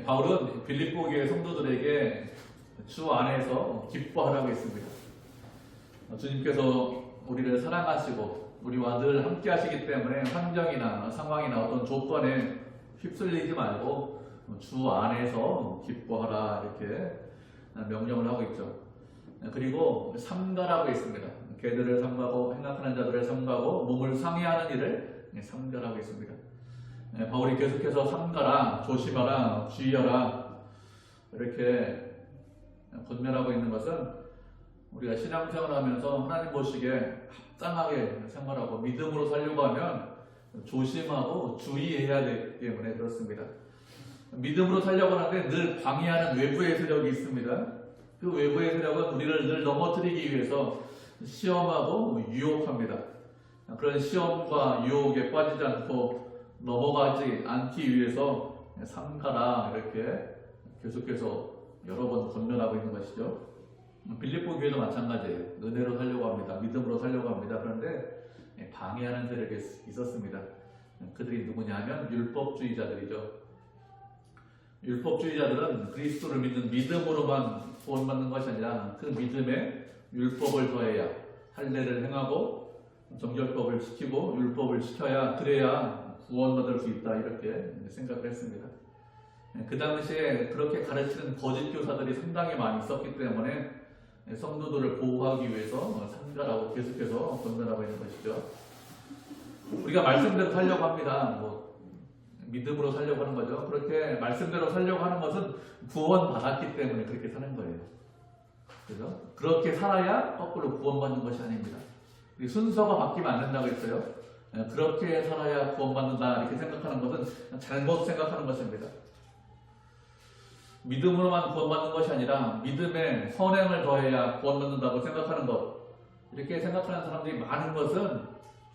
바울은 빌립보 교회 성도들에게 주 안에서 기뻐하라고 했습니다. 주님께서 우리를 사랑하시고 우리와 늘 함께 하시기 때문에 환경이나 상황이나 어떤 조건에 휩쓸리지 말고 주 안에서 기뻐하라 이렇게 명령을 하고 있죠. 그리고 삼가라고 했습니다. 개들을 삼가고 행악하는 자들을 삼가고 몸을 상해하는 일을 삼가라고 했습니다. 바울이 계속해서 삼가라, 조심하라, 주의하라 이렇게 권면하고 있는 것은 우리가 신앙생활을 하면서 하나님 보시기에 합당하게 생활하고 믿음으로 살려고 하면 조심하고 주의해야 되기 때문에 그렇습니다. 믿음으로 살려고 하는데 늘 방해하는 외부의 세력이 있습니다. 그 외부의 세력은 우리를 늘 넘어뜨리기 위해서 시험하고 유혹합니다. 그런 시험과 유혹에 빠지지 않고 넘어가지 않기 위해서 삼가라 이렇게 계속해서 여러 번 권면하고 있는 것이죠. 빌립보 교회도 마찬가지예요. 은혜로 살려고 합니다. 믿음으로 살려고 합니다. 그런데 방해하는 세력이 있었습니다. 그들이 누구냐 하면 율법주의자들이죠. 율법주의자들은 그리스도를 믿는 믿음으로만 구원받는 것이 아니라 그 믿음에 율법을 더해야 할례를 행하고 정결법을 지키고 율법을 지켜야 그래야 구원받을 수 있다 이렇게 생각을 했습니다. 그 당시에 그렇게 가르치는 거짓 교사들이 상당히 많이 있었기 때문에 성도들을 보호하기 위해서 삼가라고 계속해서 권면하고 있는 것이죠. 우리가 말씀대로 살려고 합니다. 믿음으로 살려고 하는 거죠. 그렇게 말씀대로 살려고 하는 것은 구원받았기 때문에 그렇게 사는 거예요. 그죠? 그렇게 살아야 거꾸로 구원받는 것이 아닙니다. 순서가 바뀌면 안 된다고 했어요. 그렇게 살아야 구원받는다 이렇게 생각하는 것은 잘못 생각하는 것입니다. 믿음으로만 구원받는 것이 아니라 믿음에 선행을 더해야 구원받는다고 생각하는 것 이렇게 생각하는 사람들이 많은 것은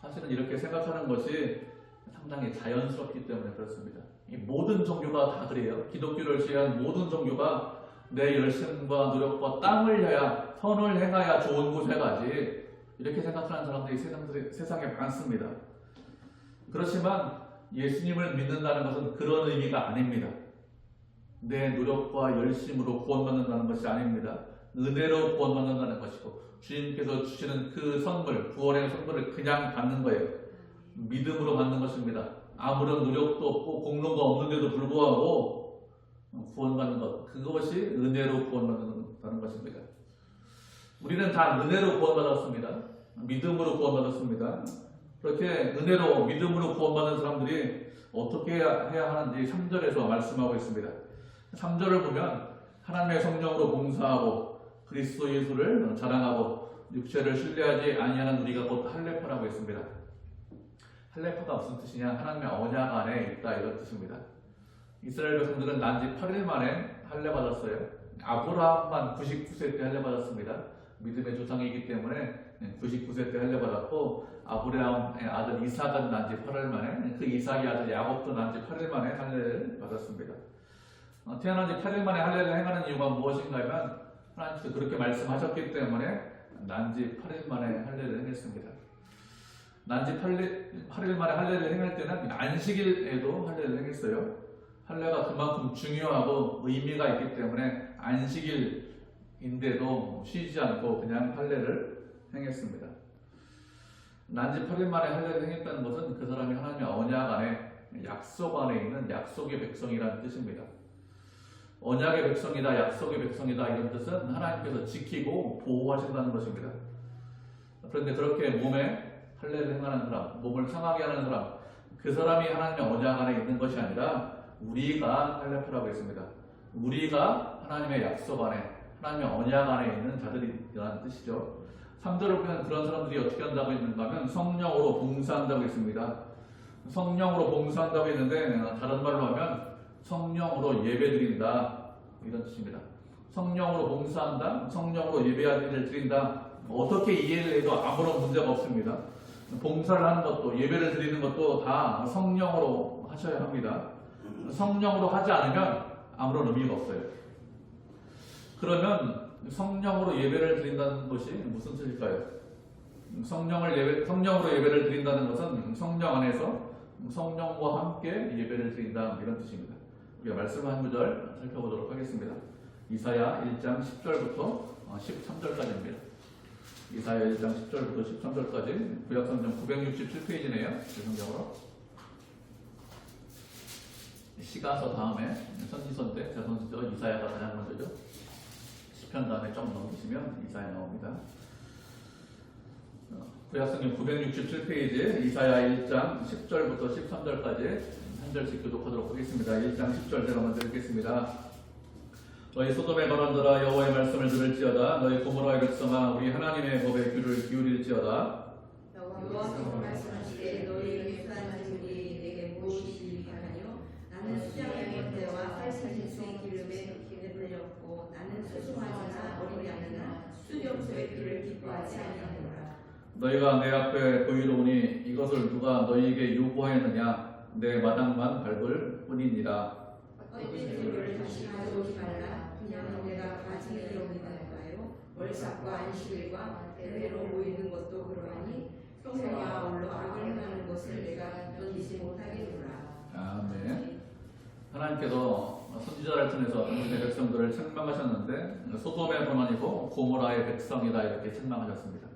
사실은 이렇게 생각하는 것이 상당히 자연스럽기 때문에 그렇습니다. 이 모든 종교가 다 그래요. 기독교를 시행한 모든 종교가 내 열심과 노력과 땀 흘려야 선을 행하야 좋은 곳에 가지 이렇게 생각하는 사람들이 세상에 많습니다. 그렇지만 예수님을 믿는다는 것은 그런 의미가 아닙니다. 내 노력과 열심으로 구원받는다는 것이 아닙니다. 은혜로 구원받는다는 것이고 주님께서 주시는 그 선물, 구원의 선물을 그냥 받는 거예요. 믿음으로 받는 것입니다. 아무런 노력도 없고 공로가 없는데도 불구하고 구원받는 것, 그것이 은혜로 구원받는다는 것입니다. 우리는 다 은혜로 구원받았습니다. 믿음으로 구원받았습니다. 그렇게 은혜로 믿음으로 구원받는 사람들이 어떻게 해야 하는지 3절에서 말씀하고 있습니다. 3절을 보면 하나님의 성령으로 봉사하고 그리스도 예수를 자랑하고 육체를 신뢰하지 아니하는 우리가 곧 할례파라고 했습니다. 할례파가 무슨 뜻이냐? 하나님의 언약 안에 있다 이런 뜻입니다. 이스라엘 백성들은 난지 8일 만에 할례 받았어요. 아브라함만 99세 때 할례 받았습니다. 믿음의 조상이기 때문에 99세 때 할례 받았고 아브라함의 아들 이삭은 난지 8일 만에 그 이삭의 아들 야곱도 난지 8일 만에 할례를 받았습니다. 태어난 지 8일 만에 할례를 행하는 이유가 무엇인가 하면 하나님께서 그렇게 말씀하셨기 때문에 난지 8일 만에 할례를 행했습니다. 난지 8일 만에 할례를 행할 때는 안식일에도 할례를 행했어요. 할례가 그만큼 중요하고 의미가 있기 때문에 안식일인데도 쉬지 않고 그냥 할례를 행했습니다. 난지 8일 만에 할례를 행했다는 것은 그 사람이 하나님의 언약 안에 약속 안에 있는 약속의 백성이라는 뜻입니다. 언약의 백성이다, 약속의 백성이다 이런 뜻은 하나님께서 지키고 보호하신다는 것입니다. 그런데 그렇게 몸에 할례를 행하는 사람, 몸을 상하게 하는 사람, 그 사람이 하나님의 언약 안에 있는 것이 아니라 우리가 할례파라고 했습니다. 우리가 하나님의 약속 안에, 하나님의 언약 안에 있는 자들이라는 뜻이죠. 3절을 보면 그런 사람들이 어떻게 한다고 했는가 하면 성령으로 봉사한다고 했습니다. 성령으로 봉사한다고 했는데 다른 말로 하면 성령으로 예배드린다 이런 뜻입니다. 성령으로 봉사한다, 성령으로 예배를 드린다. 어떻게 이해를 해도 아무런 문제가 없습니다. 봉사를 하는 것도 예배를 드리는 것도 다 성령으로 하셔야 합니다. 성령으로 하지 않으면 아무런 의미가 없어요. 그러면 성령으로 예배를 드린다는 것이 무슨 뜻일까요? 성령으로 예배를 드린다는 것은 성령 안에서 성령과 함께 예배를 드린다 이런 뜻입니다. 우리가 말씀을 한 구절 살펴보도록 하겠습니다. 이사야 1장 10절부터 13절까지입니다. 이사야 1장 10절부터 13절까지 구약성경 967페이지네요. 제 성경으로. 시가서 다음에 선지서인데 제 선지서 이사야가 가장 먼저죠. 시편 다음에 좀 넘기시면 이사야 나옵니다. 구약성경 967페이지 이사야 1장 10절부터 13절까지 한 절씩 교독하도록 하겠습니다. 1장 10절 제가 먼저 읽겠습니다. 너희 소돔의 발언들아 여호와의 말씀을 들을지어다. 너희 고모라의 백성아 우리 하나님의 법에 귀를 기울일지어다. 여호와께서 말씀하시되 너희 백성한 자들이 내게 무엇이 유익하나요? 나는 수장의 번제와 살사진수의 기름에 베풀렸고 나는 수송아지나 어린 양이나 수염소의 피를 기뻐하지 아니하노라. 너희가 내 앞에 보이로우니 이것을 누가 너희에게 요구하였느냐? 내 마당만 밟을 뿐이니라. 어떤 재물을 다시 가져오지 말라. 그냥 내가 가지게 여기다가요. 월삭과 안식일과 대회로 모이는 것도 그러하니 성령이 아울러 악을 행하는 것을 내가 견디지 못하게 두라. 아멘. 하나님께서 선지자를 통해서 당신의 백성들을 책망하셨는데 소돔의 권한이고 고모라의 백성이다 이렇게 책망하셨습니다.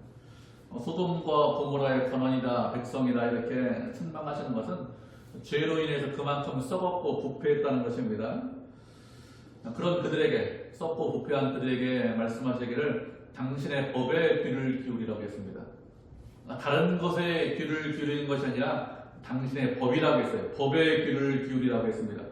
소돔과 고모라의 권한이다 백성이다 이렇게 책망하시는 것은 죄로 인해서 그만큼 썩었고 부패했다는 것입니다. 그런 그들에게 썩고 부패한 그들에게 말씀하시기를 당신의 법에 귀를 기울이라고 했습니다. 다른 것에 귀를 기울이는 것이 아니라 당신의 법이라고 했어요. 법에 귀를 기울이라고 했습니다.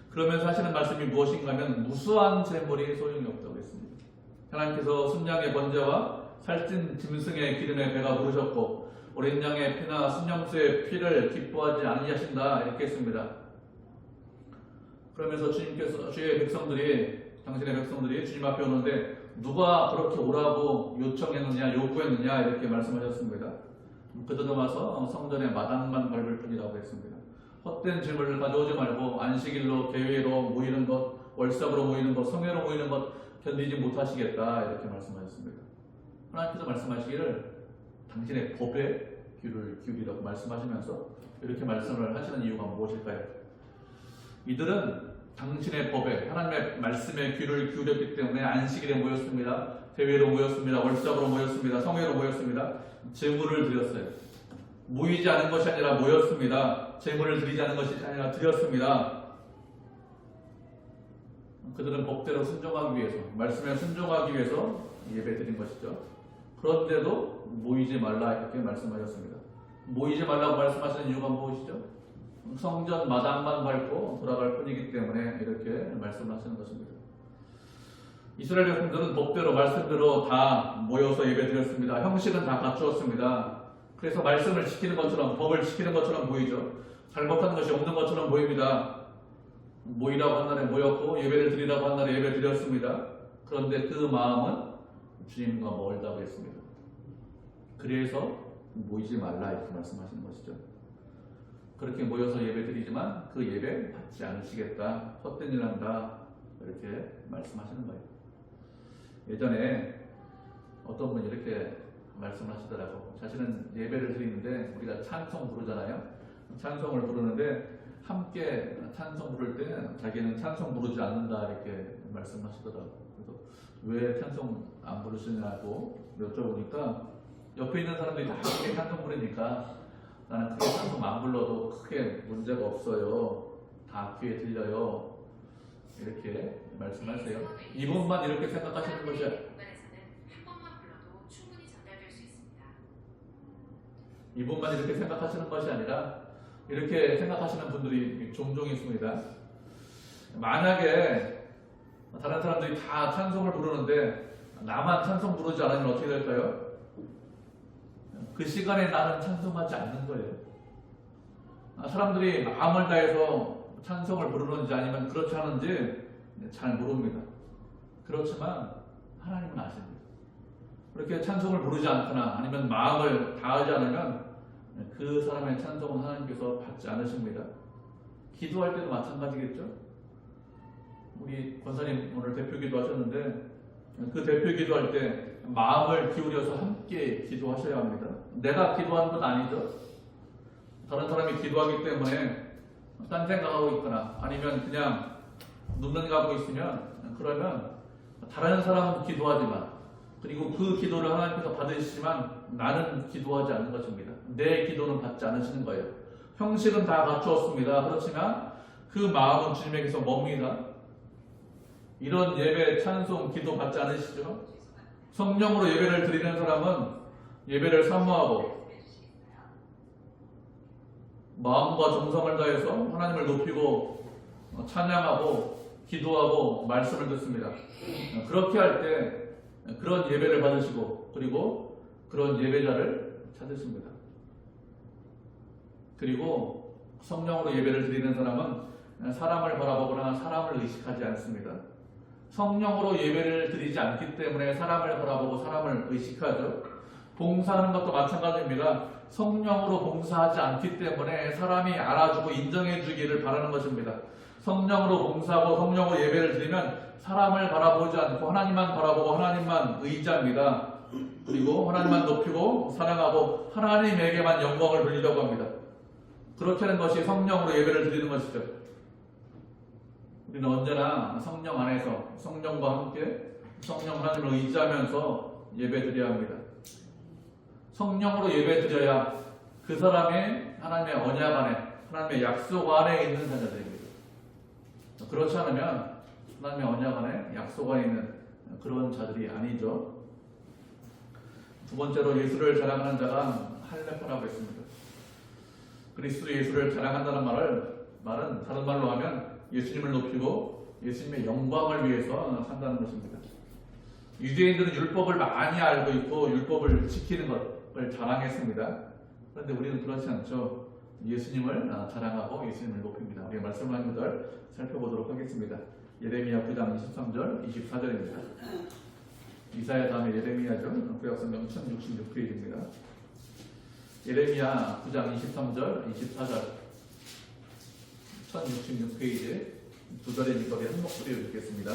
그러면서 하시는 말씀이 무엇인가 하면 무수한 재물이 소용이 없다고 했습니다. 하나님께서 순양의 번제와 살찐 짐승의 기름에 배가 부르셨고 어린 양의 피나 순염소의 피를 기뻐하지 아니하신다 이렇게 했습니다. 그러면서 주님께서 주의 백성들이 당신의 백성들이 주님 앞에 오는데 누가 그렇게 오라고 요청했느냐 요구했느냐 이렇게 말씀하셨습니다. 그들은 와서 성전의 마당만 밟을 뿐이라고 했습니다. 헛된 짐을 가져오지 말고 안식일로 대회로 모이는 것, 월삭으로 모이는 것, 성회로 모이는 것 견디지 못하시겠다 이렇게 말씀하셨습니다. 하나님께서 말씀하시기를 당신의 법에 귀를 기울이라고 말씀하시면서 이렇게 말씀을 하시는 이유가 무엇일까요? 이들은 당신의 법에 하나님의 말씀에 귀를 기울였기 때문에 안식일에 모였습니다. 대회로 모였습니다. 월삭으로 모였습니다. 성회로 모였습니다. 제물을 드렸어요. 모이지 않은 것이 아니라 모였습니다. 제물을 드리지 않은 것이 아니라 드렸습니다. 그들은 법대로 순종하기 위해서 말씀에 순종하기 위해서 예배드린 것이죠. 그런데도 모이지 말라 이렇게 말씀하셨습니다. 모이지 말라고 말씀하시는 이유가 무엇이죠? 성전 마당만 밟고 돌아갈 뿐이기 때문에 이렇게 말씀하시는 것입니다. 이스라엘 백성들은 법대로 말씀대로 다 모여서 예배드렸습니다. 형식은 다 갖추었습니다. 그래서 말씀을 지키는 것처럼 법을 지키는 것처럼 보이죠. 잘못하는 것이 없는 것처럼 보입니다. 모이라고 한 날에 모였고 예배를 드리라고 한 날에 예배 드렸습니다. 그런데 그 마음은 주님과 멀다고 했습니다. 그래서 모이지 말라 이렇게 말씀하시는 것이죠. 그렇게 모여서 예배 드리지만 그 예배 받지 않으시겠다. 헛된 일 한다. 이렇게 말씀하시는 거예요. 예전에 어떤 분이 이렇게 말씀하시더라고. 자신은 예배를 드리는데 우리가 찬송 부르잖아요. 찬송을 부르는데 함께 찬송 부를 때 자기는 찬송 부르지 않는다 이렇게 말씀하시더라고. 그래서 왜 찬송 안 부르시냐고 여쭤보니까 옆에 있는 사람들이 다 함께 찬송 부르니까 나는 크게 찬송 안 불러도 크게 문제가 없어요. 다 귀에 들려요. 이렇게 말씀하세요. 이분만 이렇게 생각하시는 것이 이분만 이렇게 생각하시는 것이 아니라 이렇게 생각하시는 분들이 종종 있습니다. 만약에 다른 사람들이 다 찬송을 부르는데 나만 찬송 부르지 않으면 어떻게 될까요? 그 시간에 나는 찬송하지 않는 거예요. 사람들이 마음을 다해서 찬송을 부르는지 아니면 그렇지 않은지 잘 모릅니다. 그렇지만 하나님은 아십니다. 그렇게 찬송을 부르지 않거나 아니면 마음을 다하지 않으면 그 사람의 찬송은 하나님께서 받지 않으십니다. 기도할 때도 마찬가지겠죠. 우리 권사님 오늘 대표 기도하셨는데 그 대표 기도할 때 마음을 기울여서 함께 기도하셔야 합니다. 내가 기도하는 건 아니죠. 다른 사람이 기도하기 때문에 딴 생각하고 있거나 아니면 그냥 눈만 감고 있으면 그러면 다른 사람은 기도하지만 그리고 그 기도를 하나님께서 받으시지만 나는 기도하지 않는 것입니다. 내 기도는 받지 않으시는 거예요. 형식은 다 갖추었습니다. 그렇지만 그 마음은 주님에게서 멉니다. 이런 예배, 찬송, 기도 받지 않으시죠? 성령으로 예배를 드리는 사람은 예배를 사모하고 마음과 정성을 다해서 하나님을 높이고 찬양하고 기도하고 말씀을 듣습니다. 그렇게 할 때 그런 예배를 받으시고 그리고 그런 예배자를 찾으십니다. 그리고 성령으로 예배를 드리는 사람은 사람을 바라보거나 사람을 의식하지 않습니다. 성령으로 예배를 드리지 않기 때문에 사람을 바라보고 사람을 의식하죠. 봉사하는 것도 마찬가지입니다. 성령으로 봉사하지 않기 때문에 사람이 알아주고 인정해 주기를 바라는 것입니다. 성령으로 봉사하고 성령으로 예배를 드리면 사람을 바라보지 않고 하나님만 바라보고 하나님만 의지합니다. 그리고 하나님만 높이고 사랑하고 하나님에게만 영광을 돌리려고 합니다. 그렇게 하는 것이 성령으로 예배를 드리는 것이죠. 우리는 언제나 성령 안에서 성령과 함께 성령 하나님을 의지하면서 예배 드려야 합니다. 성령으로 예배 드려야 그 사람이 하나님의 언약 안에 하나님의 약속 안에 있는 자녀들입니다. 그렇지 않으면 하나님의 언약 안에 약속 안에 있는 그런 자들이 아니죠. 두 번째로 예수를 자랑하는 자가 할례파라고 했습니다. 그리스도 예수를 자랑한다는 말은 다른 말로 하면 예수님을 높이고 예수님의 영광을 위해서 산다는 것입니다. 유대인들은 율법을 많이 알고 있고 율법을 지키는 것을 자랑했습니다. 그런데 우리는 그렇지 않죠. 예수님을 자랑하고 예수님을 높입니다. 우리가 말씀하신 것을 살펴보도록 하겠습니다. 예레미야 9장 23절, 24절입니다. 이사야 다음에 예레미야죠. 구약성경 1066페이지입니다. 예레미야 9장 23절, 24절 1066페이지 두 절의 밑거리에 한 목소리로 읽겠습니다.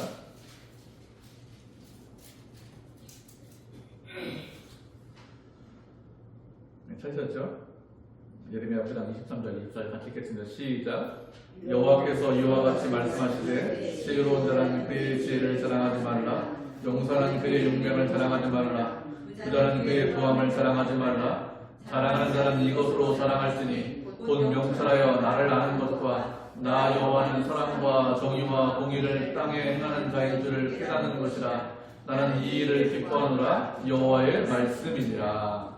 네, 찾으셨죠? 예레미야 9장 23절, 24절 같이 읽겠습니다. 시작. 여호와께서 이와 같이 말씀하시되 지혜로운 자는 그의 지혜를 자랑하지 말라. 용사는 그의 용명을 자랑하지 말라. 부자는 그의 부함을 자랑하지 말라. 자랑하는 자는 이것으로 자랑할지니 곧 명철하여 나를 아는 것과 나 여호와는 사랑과 정의와 공의를 땅에 행하는 자인 줄을 깨닫는 것이라. 나는 이 일을 기뻐하노라. 여호와의 말씀이니라.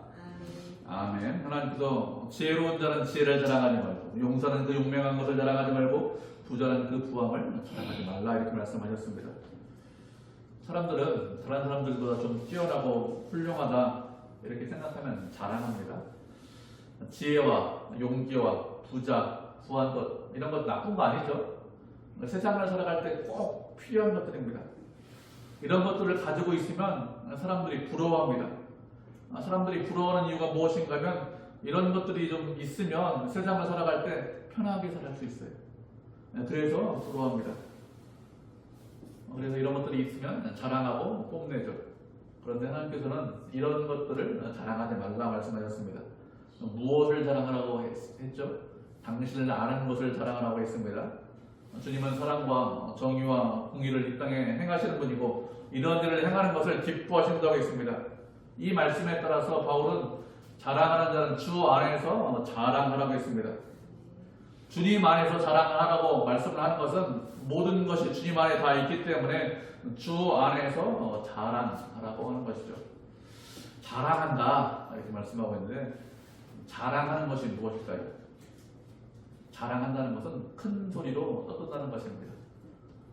아멘. 하나님께서 지혜로운 자는 지혜를 자랑하지 말고 용사는 그 용맹한 것을 자랑하지 말고 부자는 그 부함을 자랑하지 말라 이렇게 말씀하셨습니다. 사람들은 다른 사람들보다 좀 뛰어나고 훌륭하다 이렇게 생각하면 자랑합니다. 지혜와 용기와 부자, 부한 것 이런 것 나쁜 거 아니죠. 세상을 살아갈 때 꼭 필요한 것들입니다. 이런 것들을 가지고 있으면 사람들이 부러워합니다. 사람들이 부러워하는 이유가 무엇인가 하면 이런 것들이 좀 있으면 세상을 살아갈 때 편하게 살 수 있어요. 그래서 부러워합니다. 그래서 이런 것들이 있으면 자랑하고 뽐내죠. 그런데 하나님께서는 이런 것들을 자랑하지 말라 말씀하셨습니다. 무엇을 자랑하라고 했죠? 당신을 아는 것을 자랑하라고 했습니다. 주님은 사랑과 정의와 공의를 이 땅에 행하시는 분이고 이런 일을 행하는 것을 기뻐하신다고 했습니다. 이 말씀에 따라서 바울은 자랑하는 자는 주 안에서 자랑하라고 했습니다. 주님 안에서 자랑하라고 말씀을 하는 것은 모든 것이 주님 안에 다 있기 때문에 주 안에서 자랑하라고 하는 것이죠. 자랑한다 이렇게 말씀하고 있는데 자랑하는 것이 무엇일까요? 자랑한다는 것은 큰 소리로 떠든다는 것입니다.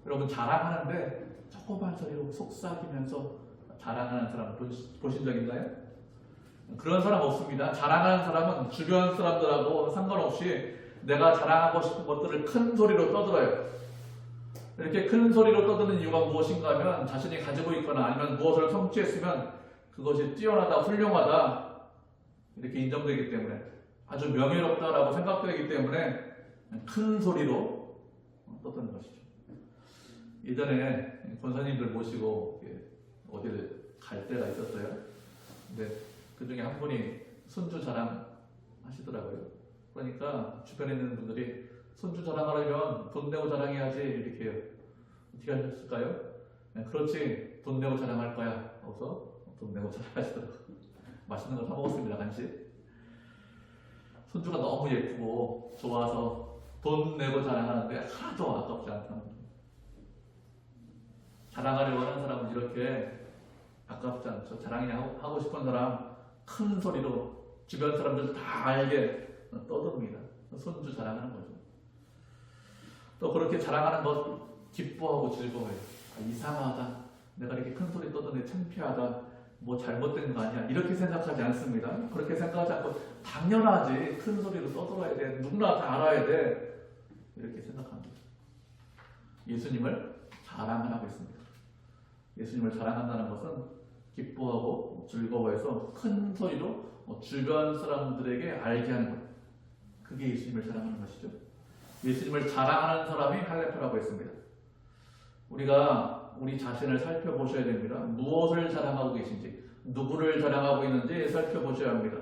여러분 자랑하는데 조그만 소리로 속삭이면서 자랑하는 사람 보신 적 있나요? 그런 사람 없습니다. 자랑하는 사람은 주변 사람들하고 상관없이 내가 자랑하고 싶은 것들을 큰 소리로 떠들어요. 이렇게 큰 소리로 떠드는 이유가 무엇인가 하면 자신이 가지고 있거나 아니면 무엇을 성취했으면 그것이 뛰어나다, 훌륭하다 이렇게 인정되기 때문에 아주 명예롭다라고 생각되기 때문에 큰 소리로 떠드는 것이죠. 예전에 권사님들 모시고 어디를 갈 때가 있었어요. 근데 그 중에 한 분이 손주 자랑 하시더라고요. 그러니까 주변에 있는 분들이 손주 자랑하려면 돈 내고 자랑해야지 이렇게 해요. 어떻게 하셨을까요? 그렇지, 돈 내고 자랑할 거야. 하고서 돈 내고 자랑하시더라고요. 맛있는 거 사 먹었습니다, 간식. 손주가 너무 예쁘고 좋아서 돈 내고 자랑하는데 하나도 아깝지 않다는 거예요. 자랑하려고 하는 사람은 이렇게 아깝지 않죠. 자랑하고 싶은 사람 큰 소리로 주변 사람들 다 알게 떠듭니다. 손주 자랑하는 거죠. 또 그렇게 자랑하는 것 기뻐하고 즐거워해요. 이상하다. 내가 이렇게 큰 소리 떠드는데 창피하다. 뭐 잘못된 거 아니야. 이렇게 생각하지 않습니다. 그렇게 생각하지 않고 당연하지. 큰 소리로 떠들어야 돼. 누구나 다 알아야 돼. 이렇게 생각합니다. 예수님을 자랑하라고 했습니다. 예수님을 자랑한다는 것은 기뻐하고 즐거워해서 큰 소리로 주변 사람들에게 알게 하는 것. 그게 예수님을 자랑하는 것이죠. 예수님을 자랑하는 사람이 할례파라고 했습니다. 우리가 우리 자신을 살펴보셔야 됩니다. 무엇을 자랑하고 계신지, 누구를 자랑하고 있는지 살펴보셔야 합니다.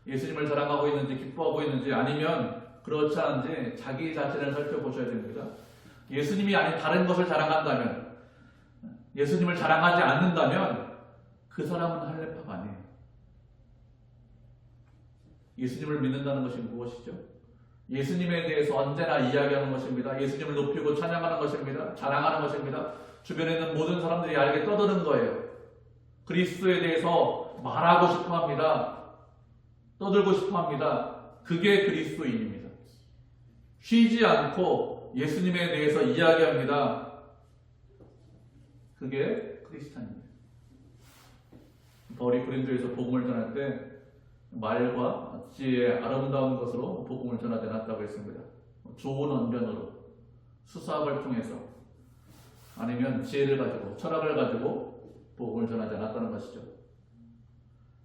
예수님을 자랑하고 있는지, 기뻐하고 있는지, 아니면 그렇지 않은지 자기 자신을 살펴보셔야 됩니다. 예수님이 아닌 다른 것을 자랑한다면, 예수님을 자랑하지 않는다면 그 사람은 할례파가 아니에요. 예수님을 믿는다는 것이 무엇이죠? 예수님에 대해서 언제나 이야기하는 것입니다. 예수님을 높이고 찬양하는 것입니다. 자랑하는 것입니다. 주변에 있는 모든 사람들이 알게 떠드는 거예요. 그리스도에 대해서 말하고 싶어 합니다. 떠들고 싶어 합니다. 그게 그리스도인입니다. 쉬지 않고 예수님에 대해서 이야기합니다. 그게 크리스찬입니다. 바울이 고린도에서 복음을 전할 때 말과 지혜의 아름다운 것으로 복음을 전하지 않았다고 했습니다. 좋은 언변으로, 수사학을 통해서, 아니면 지혜를 가지고, 철학을 가지고 복음을 전하지 않았다는 것이죠.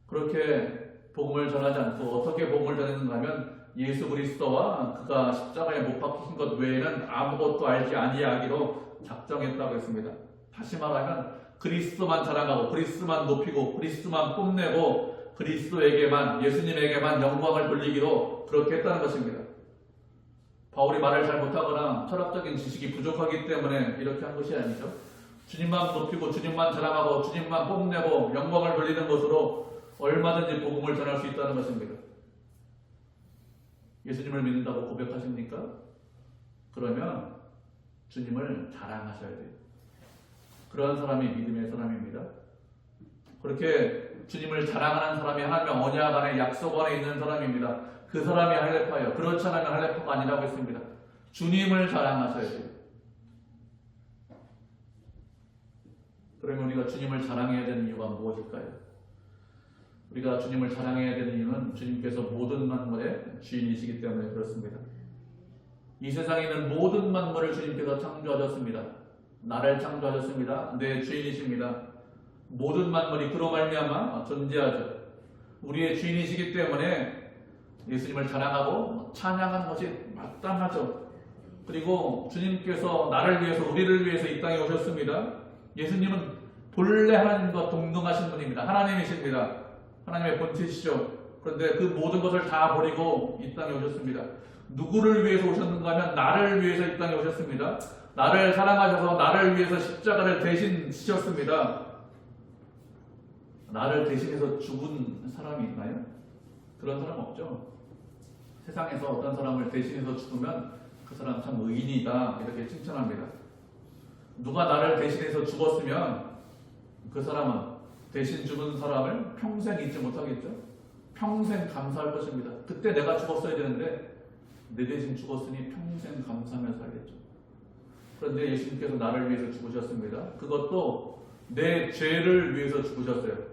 그렇게 복음을 전하지 않고 어떻게 복음을 전했는가 하면 예수 그리스도와 그가 십자가에 못 박히신 것 외에는 아무것도 알지 아니하기로 작정했다고 했습니다. 다시 말하면 그리스도만 자랑하고 그리스도만 높이고 그리스도만 뽐내고 그리스도에게만, 예수님에게만 영광을 돌리기로 그렇게 했다는 것입니다. 바울이 말을 잘 못하거나 철학적인 지식이 부족하기 때문에 이렇게 한 것이 아니죠. 주님만 높이고 주님만 자랑하고 주님만 뽐내고 영광을 돌리는 것으로 얼마든지 복음을 전할 수 있다는 것입니다. 예수님을 믿는다고 고백하십니까? 그러면 주님을 자랑하셔야 돼요. 그런 사람이 믿음의 사람입니다. 그렇게 주님을 자랑하는 사람이 하나님의 언약 안에, 약속 안에 있는 사람입니다. 그 사람이 할례파예요. 그렇지 않으면 할례파가 아니라고 했습니다. 주님을 자랑하셔야 돼요. 그러면 우리가 주님을 자랑해야 되는 이유가 무엇일까요? 우리가 주님을 자랑해야 되는 이유는 주님께서 모든 만물의 주인이시기 때문에 그렇습니다. 이 세상에 있는 모든 만물을 주님께서 창조하셨습니다. 나를 창조하셨습니다. 내 주인이십니다. 모든 만물이 그로 말미암아 존재하죠. 우리의 주인이시기 때문에 예수님을 자랑하고 찬양하는 것이 마땅하죠. 그리고 주님께서 나를 위해서, 우리를 위해서 이 땅에 오셨습니다. 예수님은 본래 하나님과 동등하신 분입니다. 하나님이십니다. 하나님의 본체시죠. 그런데 그 모든 것을 다 버리고 이 땅에 오셨습니다. 누구를 위해서 오셨는가 하면 나를 위해서 이 땅에 오셨습니다. 나를 사랑하셔서 나를 위해서 십자가를 대신 지셨습니다. 나를 대신해서 죽은 사람이 있나요? 그런 사람 없죠. 세상에서 어떤 사람을 대신해서 죽으면 그 사람 참 의인이다 이렇게 칭찬합니다. 누가 나를 대신해서 죽었으면 그 사람은 대신 죽은 사람을 평생 잊지 못하겠죠. 평생 감사할 것입니다. 그때 내가 죽었어야 되는데 내 대신 죽었으니 평생 감사하며 살겠죠. 그런데 예수님께서 나를 위해서 죽으셨습니다. 그것도 내 죄를 위해서 죽으셨어요.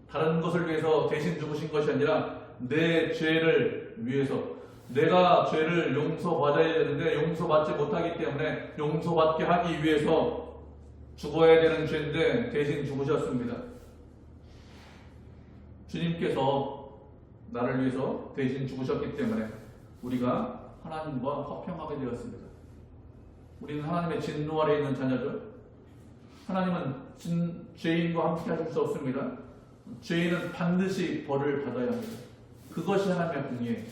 다른 것을 위해서 대신 죽으신 것이 아니라 내 죄를 위해서, 내가 죄를 용서받아야 되는데 용서받지 못하기 때문에 용서받게 하기 위해서 죽어야 되는 죄인데 대신 죽으셨습니다. 주님께서 나를 위해서 대신 죽으셨기 때문에 우리가 하나님과 화평하게 되었습니다. 우리는 하나님의 진노 아래 있는 자녀죠. 하나님은 죄인과 함께 하실 수 없습니다. 죄인은 반드시 벌을 받아야 합니다. 그것이 하나님의 공의예요.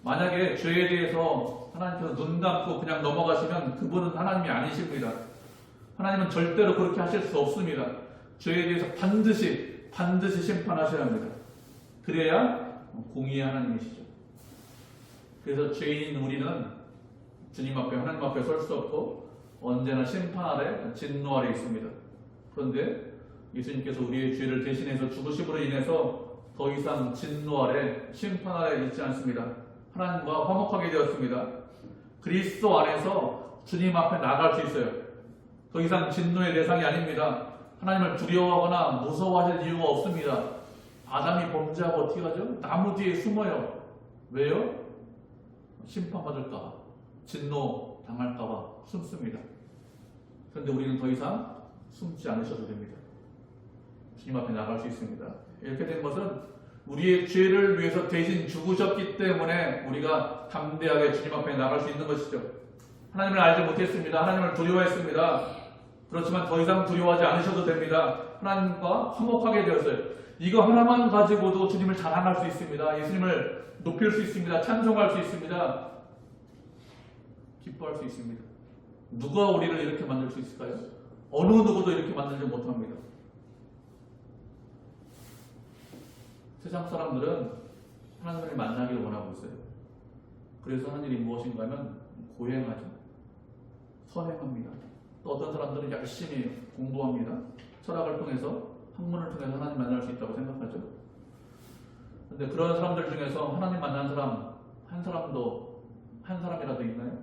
만약에 죄에 대해서 하나님께서 눈 감고 그냥 넘어가시면 그분은 하나님이 아니십니다. 하나님은 절대로 그렇게 하실 수 없습니다. 죄에 대해서 반드시 심판하셔야 합니다. 그래야 공의의 하나님이시죠. 그래서 죄인인 우리는 주님 앞에, 하나님 앞에 설 수 없고 언제나 심판 아래, 진노 아래 있습니다. 그런데 예수님께서 우리의 죄를 대신해서 죽으심으로 인해서 더 이상 진노 아래, 심판 아래 있지 않습니다. 하나님과 화목하게 되었습니다. 그리스도 안에서 주님 앞에 나갈 수 있어요. 더 이상 진노의 대상이 아닙니다. 하나님을 두려워하거나 무서워하실 이유가 없습니다. 아담이 범죄하고 어떻게 하죠? 나무 뒤에 숨어요. 왜요? 심판받을까, 진노 당할까봐 숨습니다. 그런데 우리는 더 이상 숨지 않으셔도 됩니다. 주님 앞에 나갈 수 있습니다. 이렇게 된 것은 우리의 죄를 위해서 대신 죽으셨기 때문에 우리가 담대하게 주님 앞에 나갈 수 있는 것이죠. 하나님을 알지 못했습니다. 하나님을 두려워했습니다. 그렇지만 더 이상 두려워하지 않으셔도 됩니다. 하나님과 화목하게 되었어요. 이거 하나만 가지고도 주님을 자랑할 수 있습니다. 예수님을 높일 수 있습니다. 찬송할 수 있습니다. 기뻐할 수 있습니다. 누가 우리를 이렇게 만들 수 있을까요? 어느 누구도 이렇게 만들지 못합니다. 세상 사람들은 하나님을 만나기를 원하고 있어요. 그래서 하는 일이 무엇인가 하면 고행하죠. 선행합니다. 또 어떤 사람들은 열심히 공부합니다. 철학을 통해서, 학문을 통해서 하나님 만날 수 있다고 생각하죠. 그런데 그런 사람들 중에서 하나님 만난 사람 한 사람이라도 있나요?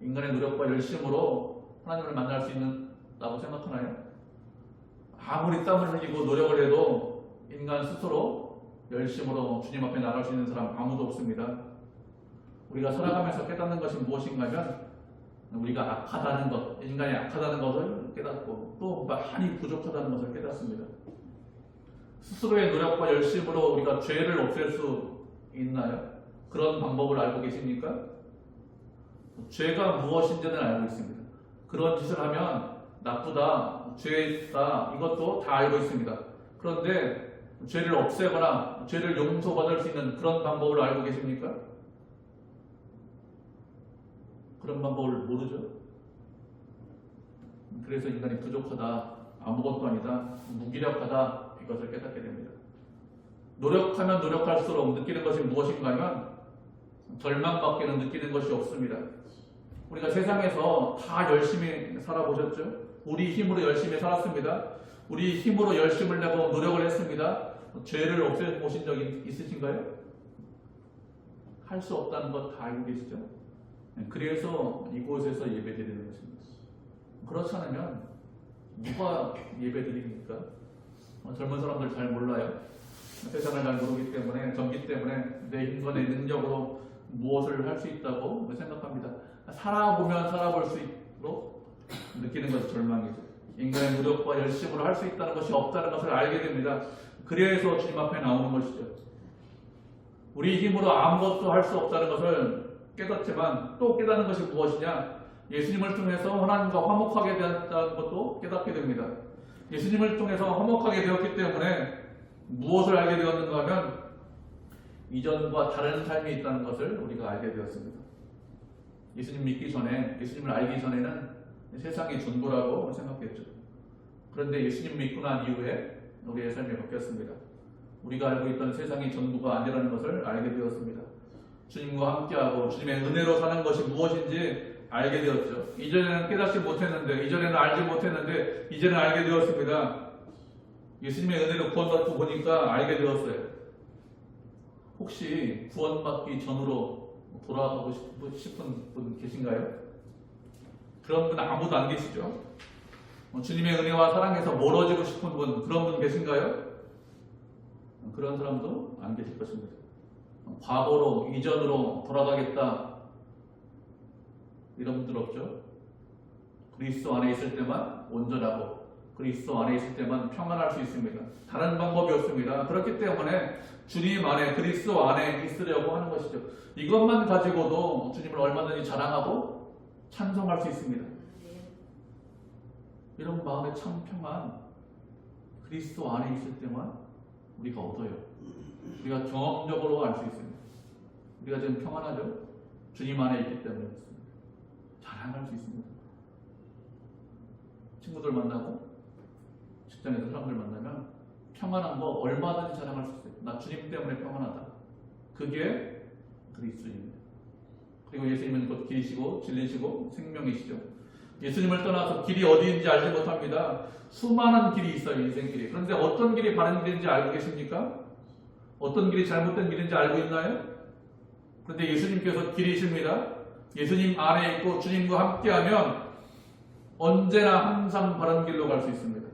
인간의 노력과 열심으로 하나님을 만날 수 있다고 생각하나요? 아무리 땀을 흘리고 노력을 해도 인간 스스로 열심으로 주님 앞에 나갈 수 있는 사람 아무도 없습니다. 우리가 살아가면서 깨닫는 것이 무엇인가 하면 우리가 악하다는 것, 인간이 악하다는 것을 깨닫고 또 많이 부족하다는 것을 깨닫습니다. 스스로의 노력과 열심으로 우리가 죄를 없앨 수 있나요? 그런 방법을 알고 계십니까? 죄가 무엇인지는 알고 있습니다. 그런 짓을 하면 나쁘다, 죄다, 이것도 다 알고 있습니다. 그런데 죄를 없애거나 죄를 용서받을 수 있는 그런 방법을 알고 계십니까? 그런 방법을 모르죠. 그래서 인간이 부족하다, 아무것도 아니다, 무기력하다, 이것을 깨닫게 됩니다. 노력하면 노력할수록 느끼는 것이 무엇인가 하면 절망밖에는 느끼는 것이 없습니다. 우리가 세상에서 다 열심히 살아보셨죠? 우리 힘으로 열심히 살았습니다. 우리 힘으로 열심을 내고 노력을 했습니다. 죄를 없애보신 적이 있으신가요? 할 수 없다는 것 다 알고 계시죠? 그래서 이곳에서 예배드리는 것입니다. 그렇지 않으면 누가 예배드립니까? 젊은 사람들 잘 몰라요. 세상을 잘 모르기 때문에, 젊기 때문에 내 힘과 내 능력으로 무엇을 할 수 있다고 생각합니다. 살아보면 살아볼수록 느끼는 것이 절망이죠. 인간의 노력과 열심으로 할 수 있다는 것이 없다는 것을 알게 됩니다. 그래서 주님 앞에 나오는 것이죠. 우리 힘으로 아무것도 할 수 없다는 것을 깨닫지만 또 깨닫는 것이 무엇이냐? 예수님을 통해서 하나님과 화목하게 되었다는 것도 깨닫게 됩니다. 예수님을 통해서 화목하게 되었기 때문에 무엇을 알게 되었는가 하면 이전과 다른 삶이 있다는 것을 우리가 알게 되었습니다. 예수님 믿기 전에, 예수님을 알기 전에는 세상이 전부라고 생각했죠. 그런데 예수님 믿고 난 이후에 우리의 삶이 바뀌었습니다. 우리가 알고 있던 세상이 전부가 아니라는 것을 알게 되었습니다. 주님과 함께하고 주님의 은혜로 사는 것이 무엇인지 알게 되었죠. 이전에는 깨닫지 못했는데, 이전에는 알지 못했는데 이제는 알게 되었습니다. 예수님의 은혜로 구원받고 보니까 알게 되었어요. 혹시 구원받기 전으로 돌아가고 싶은 분 계신가요? 그런 분 아무도 안 계시죠? 주님의 은혜와 사랑에서 멀어지고 싶은 분, 그런 분 계신가요? 그런 사람도 안 계실 것입니다. 과거로, 이전으로 돌아가겠다, 이런 분들 없죠? 그리스도 안에 있을 때만 온전하고 그리스도 안에 있을 때만 평안할 수 있습니다. 다른 방법이 없습니다. 그렇기 때문에 주님 안에, 그리스도 안에 있으려고 하는 것이죠. 이것만 가지고도 주님을 얼마든지 자랑하고 찬송할 수 있습니다. 이런 마음의 참 평안, 그리스도 안에 있을 때만 우리가 얻어요. 우리가 경험적으로 알 수 있습니다. 우리가 지금 평안하죠? 주님 안에 있기 때문에 그렇습니다. 자랑할 수 있습니다. 친구들 만나고 직장에서 사람들 만나면 평안한 거 얼마든지 자랑할 수 있어요. 나 주님 때문에 평안하다. 그게 그리스도입니다. 그리고 예수님은 곧 길이시고 진리시고 생명이시죠. 예수님을 떠나서 길이 어디인지 알지 못합니다. 수많은 길이 있어요. 인생길이. 그런데 어떤 길이 바른 길인지 알고 계십니까? 어떤 길이 잘못된 길인지 알고 있나요? 그런데 예수님께서 길이십니다. 예수님 안에 있고 주님과 함께하면 언제나 항상 바른 길로 갈 수 있습니다.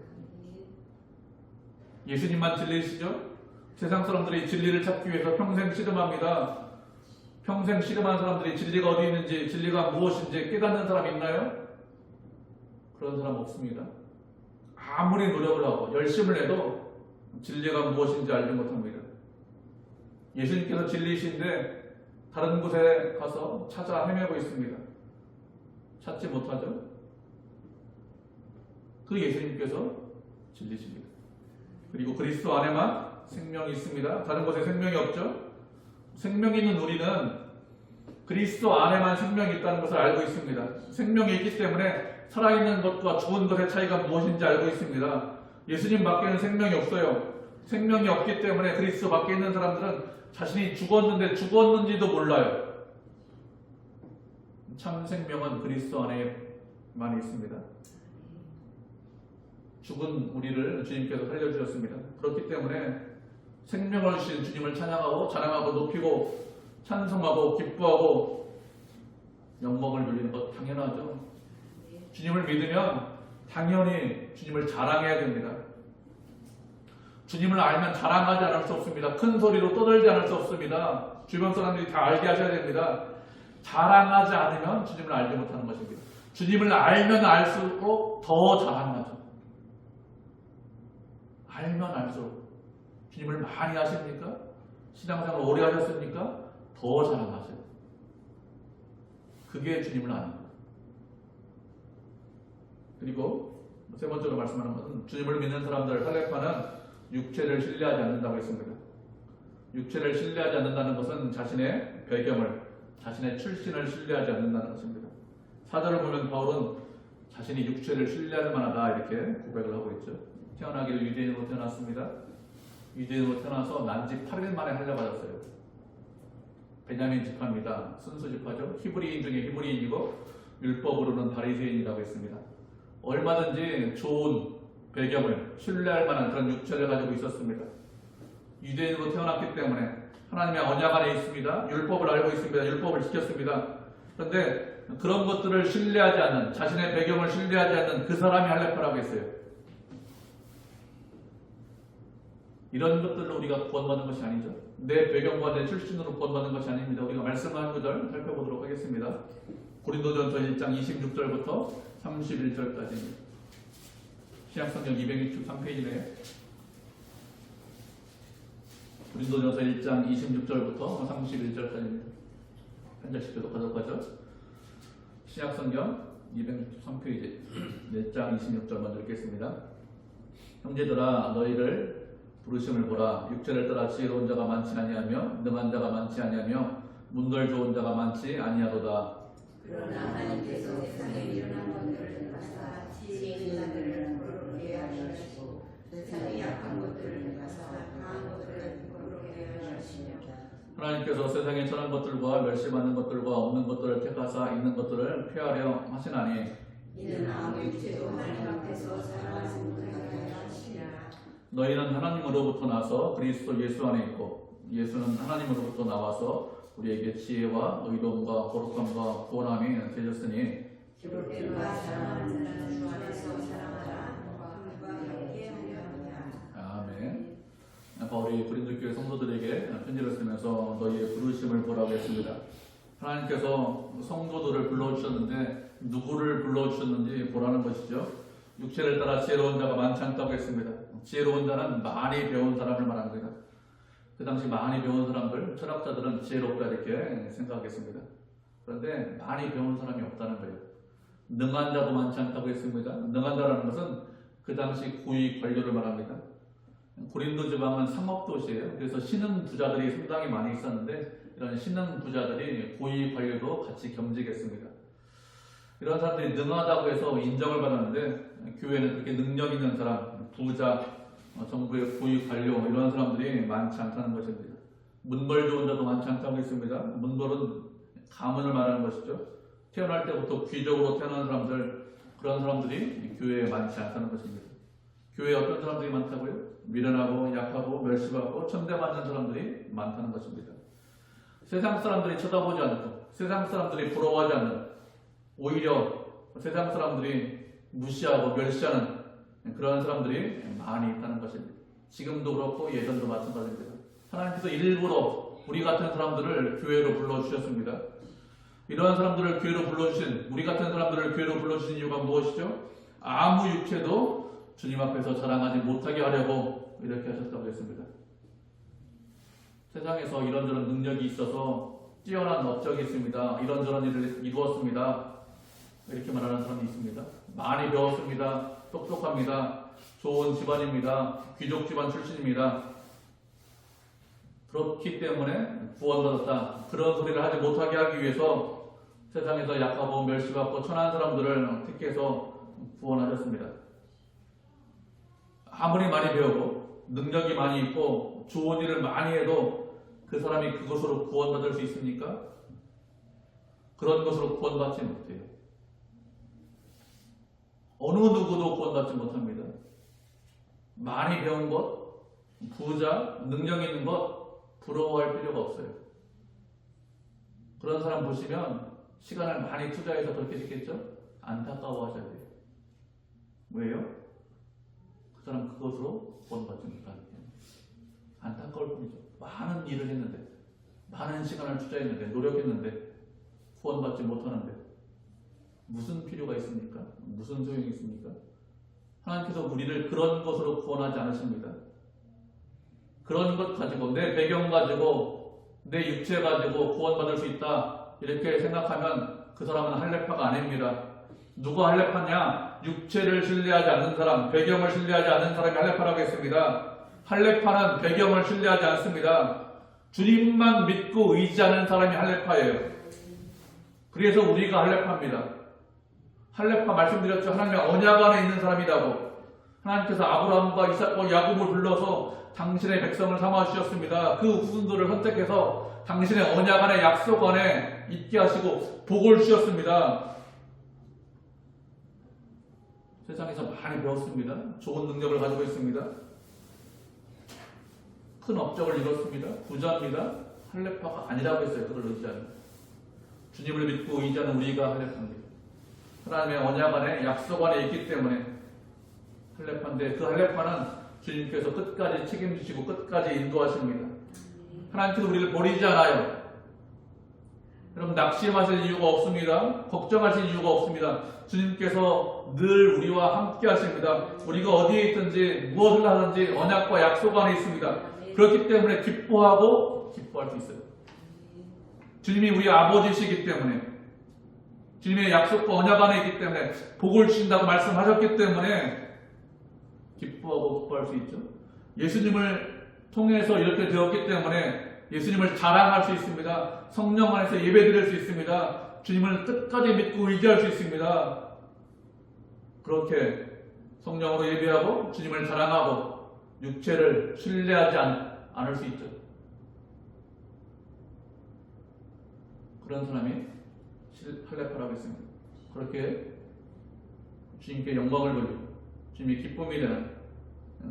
예수님만 진리시죠? 세상 사람들이 진리를 찾기 위해서 평생 씨름합니다. 평생 씨름한 사람들이 진리가 어디 있는지, 진리가 무엇인지 깨닫는 사람 있나요? 그런 사람 없습니다. 아무리 노력을 하고 열심을 해도 진리가 무엇인지 알지 못합니다. 예수님께서 진리이신데 다른 곳에 가서 찾아 헤매고 있습니다. 찾지 못하죠? 그 예수님께서 진리십니다. 그리고 그리스도 안에만 생명이 있습니다. 다른 곳에 생명이 없죠? 생명이 있는 우리는 그리스도 안에만 생명이 있다는 것을 알고 있습니다. 생명이 있기 때문에 살아있는 것과 죽은 것의 차이가 무엇인지 알고 있습니다. 예수님 밖에는 생명이 없어요. 생명이 없기 때문에 그리스도 밖에 있는 사람들은 자신이 죽었는데 죽었는지도 몰라요. 참 생명은 그리스도 안에만 있습니다. 죽은 우리를 주님께서 살려주셨습니다. 그렇기 때문에 생명을 주신 주님을 찬양하고 자랑하고 높이고 찬송하고 기뻐하고 영광을 돌리는 것 당연하죠. 주님을 믿으면 당연히 주님을 자랑해야 됩니다. 주님을 알면 자랑하지 않을 수 없습니다. 큰 소리로 떠들지 않을 수 없습니다. 주변 사람들이 다 알게 하셔야 됩니다. 자랑하지 않으면 주님을 알지 못하는 것입니다. 주님을 알면 알수록 더 자랑하죠. 알면 알수록. 주님을 많이 아십니까? 신앙생활 오래 하셨습니까? 더 자랑하세요. 그게 주님을 아는 거예요. 그리고 세 번째로 말씀하는 것은 주님을 믿는 사람들 할례파는 육체를 신뢰하지 않는다고 했습니다. 육체를 신뢰하지 않는다는 것은 자신의 배경을, 자신의 출신을 신뢰하지 않는다는 것입니다. 사절을 보면 바울은 자신이 육체를 신뢰할 만하다 이렇게 고백을 하고 있죠. 태어나기를 유대인으로 태어났습니다. 유대인으로 태어나서 난지 8일 만에 할례받았어요. 베냐민 지파입니다. 순수 지파죠. 히브리인 중에 히브리인이고 율법으로는 바리새인이라고 했습니다. 얼마든지 좋은 배경을 신뢰할 만한 그런 육체를 가지고 있었습니다. 유대인으로 태어났기 때문에 하나님의 언약 안에 있습니다. 율법을 알고 있습니다. 율법을 지켰습니다. 그런데 그런 것들을 신뢰하지 않는, 자신의 배경을 신뢰하지 않는 그 사람이 할례파라고 했어요. 이런 것들로 우리가 구원받는 것이 아니죠. 내 배경과 내 출신으로 구원받는 것이 아닙니다. 우리가 말씀한 구절 살펴보도록 하겠습니다. 고린도전서 1장 26절부터 31절까지입니다. 신약성경 263페이지네요. 고린도전서 1장 26절부터 31절까지입니다. 한 절씩 계속 가져가죠. 신약성경 263페이지 4장 26절 먼저 읽겠습니다. 형제들아 너희를 부르심을 보라. 육체를 따라 지혜로운 자가 많지 아니하며 능한 자가 많지 아니하며 문걸 좋은 자가 많지 아니하도다. 그러나 하나님께서 세상에 일어난 것들을 가사 지혜 있는 자들을 부르게 하시고 세상에 약한 것들을 가사 강한 것들을 부르게 하시며 하나님께서 세상에 천한 것들과 멸시받는 것들과 없는 것들을 택하사 있는 것들을 폐하려 하시나니 이는 아무 육체도 하나님 앞에서 살아가지 못하게 하시랴. 너희는 하나님으로부터 나서 그리스도 예수 안에 있고 예수는 하나님으로부터 나와서 우리에게 지혜와 의로움과 거룩함과 구원함이 되셨으니 기록되노라. 사랑하는 자는 주 안에서 사랑하라. 함과 함께 하려 함이라. 아멘. 바울이 고린도 교회 성도들에게 편지를 쓰면서 너희의 부르심을 보라고 했습니다. 하나님께서 성도들을 불러주셨는데 누구를 불러주셨는지 보라는 것이죠. 육체를 따라 지혜로운 자가 많지 않다고 했습니다. 지혜로운 자는 많이 배운 사람을 말합니다. 그 당시 많이 배운 사람들, 철학자들은 지혜롭다 이렇게 생각했습니다. 그런데 많이 배운 사람이 없다는 거예요. 능한 자도 많지 않다고 했습니다. 능한 자라는 것은 그 당시 고위 관료를 말합니다. 고린도 지방은 상업도시예요. 그래서 신흥 부자들이 상당히 많이 있었는데 이런 신흥 부자들이 고위 관료도 같이 겸직했습니다. 이런 사람들이 능하다고 해서 인정을 받았는데 교회는 그렇게 능력 있는 사람, 부자, 정부의 고위 관료 이런 사람들이 많지 않다는 것입니다. 문벌 좋은 자도 많지 않다고 했습니다. 문벌은 가문을 말하는 것이죠. 태어날 때부터 귀족으로 태어난 사람들, 그런 사람들이 교회에 많지 않다는 것입니다. 교회에 어떤 사람들이 많다고요? 미련하고 약하고 멸시받고 천대받는 사람들이 많다는 것입니다. 세상 사람들이 쳐다보지 않고 세상 사람들이 부러워하지 않는, 오히려 세상 사람들이 무시하고 멸시하는 그런 사람들이 많이 있다는 것입니다. 지금도 그렇고 예전도 마찬가지입니다. 하나님께서 일부러 우리 같은 사람들을 교회로 불러주셨습니다. 이러한 사람들을 교회로 불러주신, 우리 같은 사람들을 교회로 불러주신 이유가 무엇이죠? 아무 육체도 주님 앞에서 자랑하지 못하게 하려고 이렇게 하셨다고 했습니다. 세상에서 이런저런 능력이 있어서 뛰어난 업적이 있습니다. 이런저런 일을 이루었습니다. 이렇게 말하는 사람이 있습니다. 많이 배웠습니다. 똑똑합니다. 좋은 집안입니다. 귀족 집안 출신입니다. 그렇기 때문에 구원받았다. 그런 소리를 하지 못하게 하기 위해서 세상에서 약하고 멸시받고 천한 사람들을 택해서 구원하셨습니다. 아무리 많이 배우고 능력이 많이 있고 좋은 일을 많이 해도 그 사람이 그것으로 구원받을 수 있습니까? 그런 것으로 구원받지 못해요. 어느 누구도 구원받지 못합니다. 많이 배운 것, 부자, 능력 있는 것 부러워할 필요가 없어요. 그런 사람 보시면 시간을 많이 투자해서 그렇게 짓겠죠? 안타까워하셔야 돼요. 왜요? 그 사람 그것으로 구원받지 못하기 때문에. 안타까울 뿐이죠. 많은 일을 했는데, 많은 시간을 투자했는데, 노력했는데 구원받지 못하는데 무슨 필요가 있습니까? 무슨 소용이 있습니까? 하나님께서 우리를 그런 것으로 구원하지 않으십니다. 그런 것 가지고, 내 배경 가지고, 내 육체 가지고 구원받을 수 있다 이렇게 생각하면 그 사람은 할례파가 아닙니다. 누가 할례파냐? 육체를 신뢰하지 않는 사람, 배경을 신뢰하지 않는 사람이 할례파라고 했습니다. 할례파는 배경을 신뢰하지 않습니다. 주님만 믿고 의지하는 사람이 할례파예요. 그래서 우리가 할례파입니다. 할례파 말씀드렸죠. 하나님의 언약 안에 있는 사람이라고. 하나님께서 아브라함과 이삭과 야곱을 불러서 당신의 백성을 삼아 주셨습니다. 그 후손들을 선택해서 당신의 언약 안에, 약속 안에 있게 하시고 복을 주셨습니다. 세상에서 많이 배웠습니다. 좋은 능력을 가지고 있습니다. 큰 업적을 이뤘습니다. 부자입니다. 할례파가 아니라고 했어요. 그를 의지하는. 주님을 믿고 의지하는 우리가 할례파입니다. 하나님의 언약 안에, 약속 안에 있기 때문에 할례파인데, 그 할례파는 주님께서 끝까지 책임지시고 끝까지 인도하십니다. 하나님께서 우리를 버리지 않아요. 여러분, 낙심하실 이유가 없습니다. 걱정하실 이유가 없습니다. 주님께서 늘 우리와 함께 하십니다. 우리가 어디에 있든지 무엇을 하든지 언약과 약속 안에 있습니다. 그렇기 때문에 기뻐하고 기뻐할 수 있어요. 주님이 우리 아버지시기 때문에, 주님의 약속과 언약 안에 있기 때문에, 복을 주신다고 말씀하셨기 때문에 기뻐하고 기뻐할 수 있죠. 예수님을 통해서 이렇게 되었기 때문에 예수님을 자랑할 수 있습니다. 성령 안에서 예배드릴 수 있습니다. 주님을 끝까지 믿고 의지할 수 있습니다. 그렇게 성령으로 예배하고 주님을 자랑하고 육체를 신뢰하지 않을 수 있죠. 그런 사람이 할례파라고 했습니다. 그렇게 주님께 영광을 돌리고 주님의 기쁨이 되는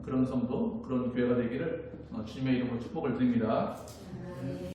그런 성도, 그런 교회가 되기를 주님의 이름으로 축복을 드립니다.